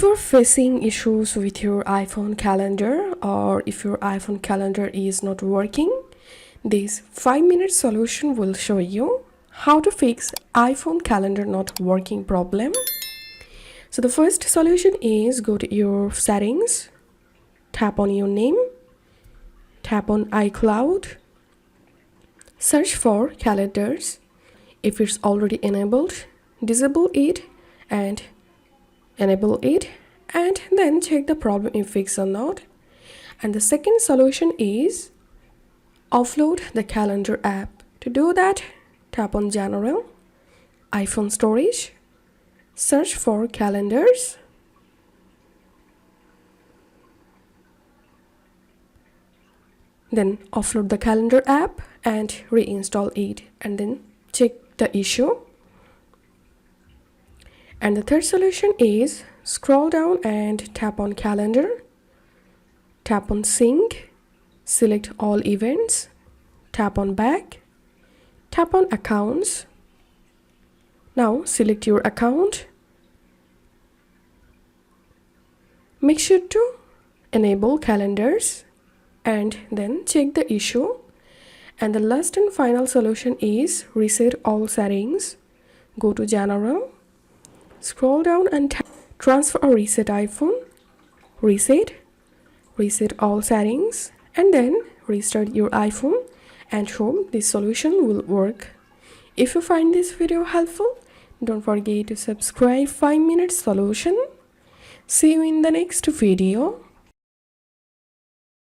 you're facing issues with your iPhone calendar, or if your iPhone calendar is not working, this 5-minute solution will show you how to fix iPhone calendar not working problem. So the first solution is go to your settings, tap on your name, tap on iCloud, search for calendars. If it's already enabled, disable it and enable it, and then check the problem if fixed or not. And the second solution is offload the calendar app. To do that, tap on General, iPhone Storage, search for calendars, then offload the calendar app and reinstall it, and then check the issue. And the third solution is scroll down and tap on calendar, tap on sync, select all events, tap on back, tap on accounts. Now select your account. Make sure to enable calendars and then check the issue. And the last and final solution is reset all settings. Go to General, scroll down and tap transfer or reset iPhone, reset all settings, and then restart your iPhone, and hope this solution will work. If you find this video helpful, don't forget to subscribe 5-minute solution. See you in the next video.